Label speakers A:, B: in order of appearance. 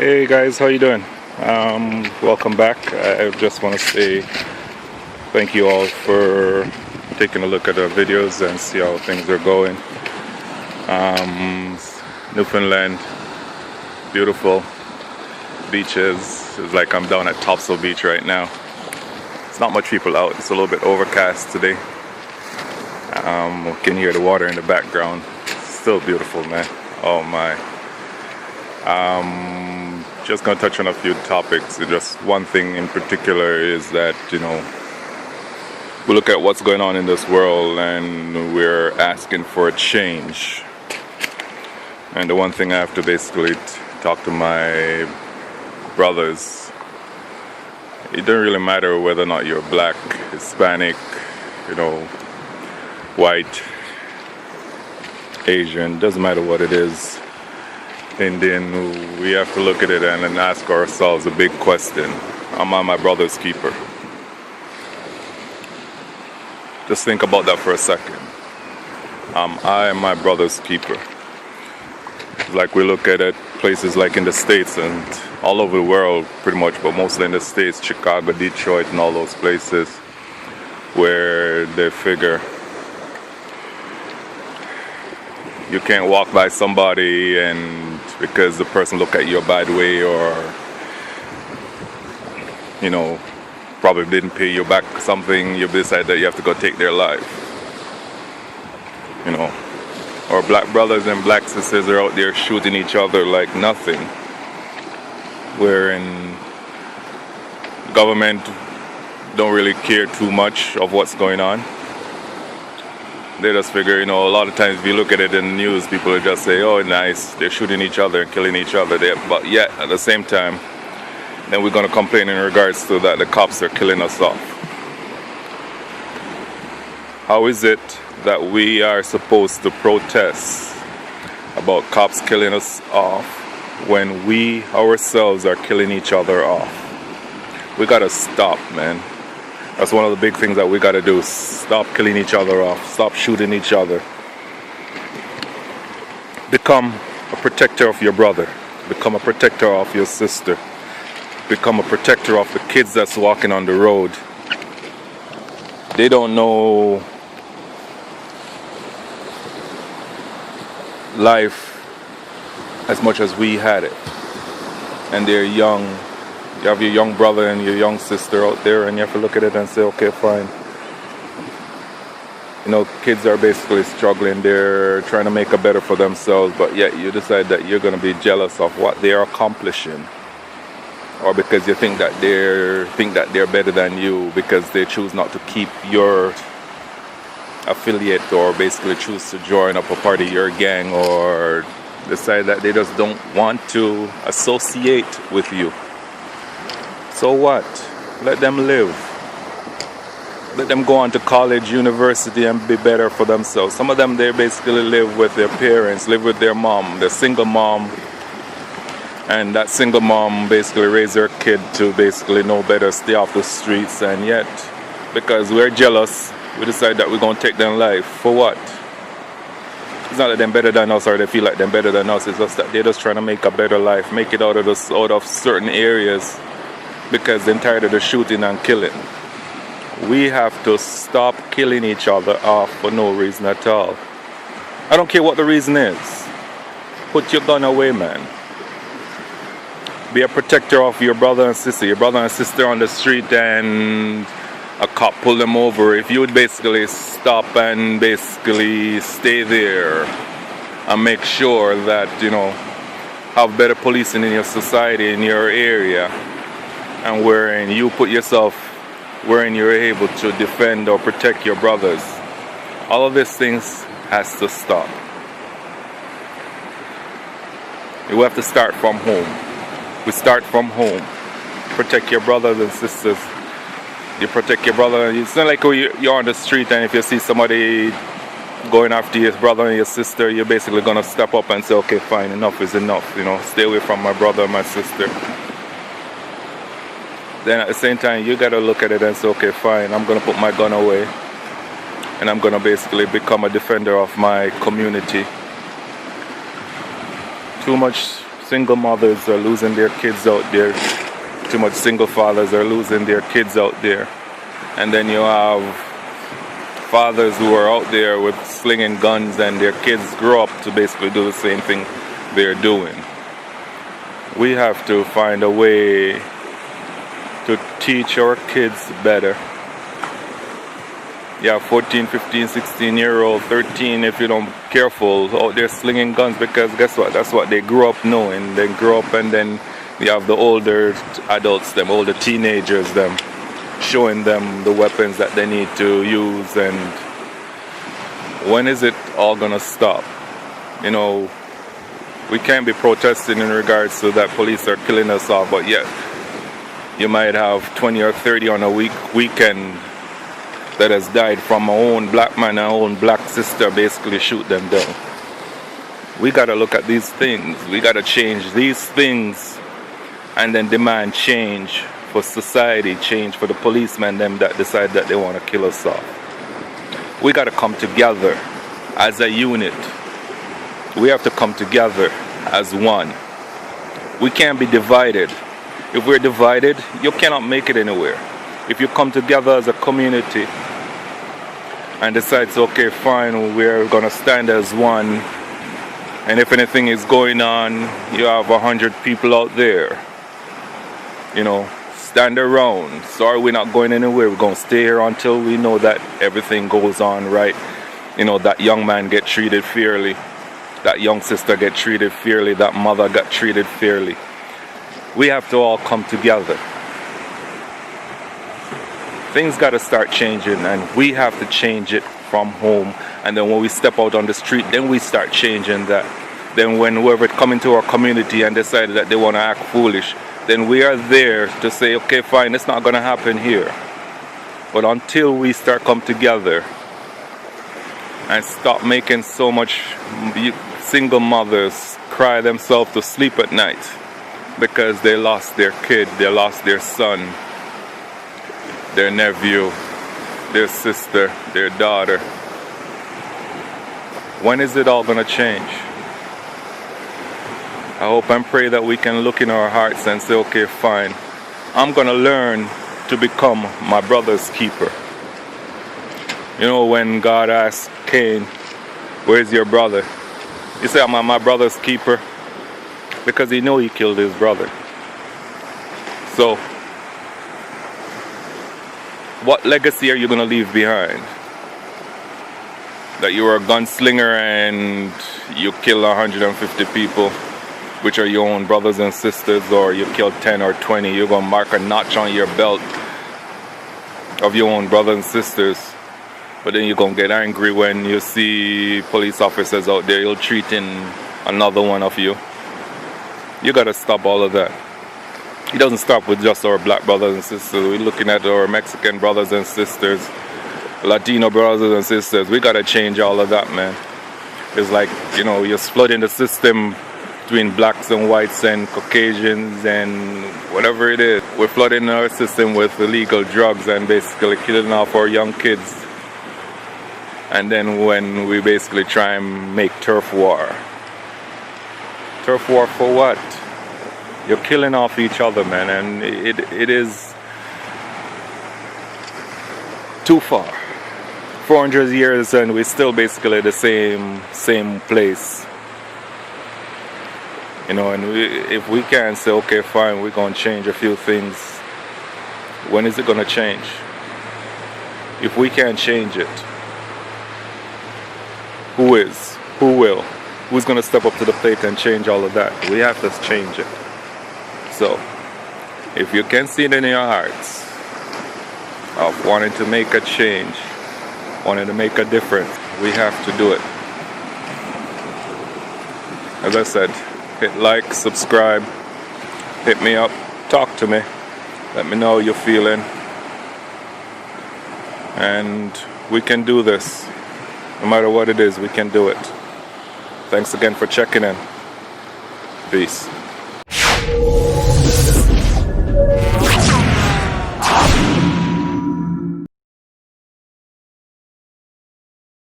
A: Hey guys, how you doing? Welcome back. I just want to say thank you all for taking a look at our videos and see how things are going. Newfoundland, beautiful beaches. It's like I'm down at Topsail Beach right now. It's not much people out. It's a little bit overcast today. You can hear the water in the background. It's still beautiful, man. Oh my. Just gonna touch on a few topics. Just one thing in particular is that, we look at what's going on in this world and we're asking for a change. And the one thing I have to basically talk to my brothers, it doesn't really matter whether or not you're black, Hispanic, white, Asian, doesn't matter what it is. Indian, we have to look at it and ask ourselves a big question. Am I my brother's keeper? Just think about that for a second. Am I my brother's keeper? Like we look at it, places like in the States and all over the world pretty much, but mostly in the States, Chicago, Detroit and all those places where they figure you can't walk by somebody and because the person look at you a bad way or probably didn't pay you back something, you decide that you have to go take their life. Or black brothers and black sisters are out there shooting each other like nothing. Wherein government don't really care too much of what's going on. They just figure, a lot of times if you look at it in the news, people will just say, oh, nice, they're shooting each other and killing each other. But yet, at the same time, then we're going to complain in regards to that the cops are killing us off. How is it that we are supposed to protest about cops killing us off when we ourselves are killing each other off? We got to stop, man. That's one of the big things that we got to do. Stop killing each other off. Stop shooting each other. Become a protector of your brother. Become a protector of your sister. Become a protector of the kids that's walking on the road. They don't know life as much as we had it. And they're young. You have your young brother and your young sister out there and you have to look at it and say, okay, fine. Kids are basically struggling. They're trying to make a better for themselves, but yet you decide that you're going to be jealous of what they're accomplishing. Or because you think that they're better than you because they choose not to keep your affiliate or basically choose to join up a part of your gang or decide that they just don't want to associate with you. So what? Let them live. Let them go on to college, university and be better for themselves. Some of them, they basically live with their parents, live with their mom, their single mom. And that single mom basically raised her kid to basically know better, stay off the streets. And yet, because we're jealous, we decide that we're going to take their life. For what? It's not that they're better than us or they feel like they're better than us. It's just that they're just trying to make a better life, make it out of certain areas. Because they're tired of the shooting and killing. We have to stop killing each other off for no reason at all. I don't care what the reason is. Put your gun away, man. Be a protector of your brother and sister. Your brother and sister on the street and a cop pull them over. If you would basically stop and basically stay there and make sure that, have better policing in your society, in your area. And wherein you put yourself wherein you're able to defend or protect your brothers. All of these things has to stop. You have to start from home. We start from home. Protect your brothers and sisters. You protect your brother. It's not like you're on the street and if you see somebody going after your brother and your sister, you're basically going to step up and say, okay, fine, enough is enough. Stay away from my brother and my sister. Then at the same time, you got to look at it and say, okay, fine, I'm going to put my gun away. And I'm going to basically become a defender of my community. Too much Single mothers are losing their kids out there. Too much single fathers are losing their kids out there. And then you have fathers who are out there with slinging guns, and their kids grow up to basically do the same thing they're doing. We have to find a way to teach our kids better. Yeah, 14, 15, 16-year-old, 13, if you don't be careful, out there slinging guns, because guess what? That's what they grew up knowing. They grow up, and then you have the older adults, them older teenagers, them showing them the weapons that they need to use. And when is it all gonna stop? You know, we can't be protesting in regards to that police are killing us off, but yet you might have 20 or 30 on a weekend that has died from our own black man, our own black sister basically shoot them down. We gotta look at these things. We gotta change these things and then demand change for society, change for the policemen them that decide that they want to kill us off. We gotta come together as a unit. We have to come together as one. We can't be divided. If we're divided, you cannot make it anywhere. If you come together as a community and decides, okay, fine, we're gonna stand as one, and if anything is going on, you have 100 people out there, you know, stand around. Sorry, we're not going anywhere. We're gonna stay here until we know that everything goes on right. You know, that young man get treated fairly, that young sister get treated fairly, that mother got treated fairly. We have to all come together. Things got to start changing, and we have to change it from home. And then when we step out on the street, then we start changing that. Then when whoever come into our community and decide that they want to act foolish, then we are there to say, okay, fine, it's not going to happen here. But until we start come together and stop making so much single mothers cry themselves to sleep at night because they lost their kid, they lost their son, their nephew, their sister, their daughter. When is it all gonna change? I hope and pray that we can look in our hearts and say, okay, fine, I'm gonna learn to become my brother's keeper. You know, when God asked Cain, where's your brother? He said, I'm my brother's keeper, because he knew he killed his brother. So what legacy are you going to leave behind? That you were a gunslinger and you killed 150 people, which are your own brothers and sisters, or you killed 10 or 20. You're going to mark a notch on your belt of your own brothers and sisters. But then you're going to get angry when you see police officers out there ill-treating another one of you. You got to stop all of that. It doesn't stop with just our black brothers and sisters. We're looking at our Mexican brothers and sisters, Latino brothers and sisters. We got to change all of that, man. It's like, you know, you're flooding the system between blacks and whites and Caucasians and whatever it is. We're flooding our system with illegal drugs and basically killing off our young kids. And then when we basically try and make turf war. Turf war for what? You're killing off each other, man, and it is too far. 400 years and we're still basically the same place. You know, and if we can't say, okay, fine, we're going to change a few things, when is it going to change? If we can't change it, who is? Who will? Who's going to step up to the plate and change all of that? We have to change it. So, if you can see it in your hearts of wanting to make a change, wanting to make a difference, we have to do it. As I said, hit like, subscribe, hit me up, talk to me, let me know how you're feeling, and we can do this. No matter what it is, we can do it. Thanks again for checking in. Peace.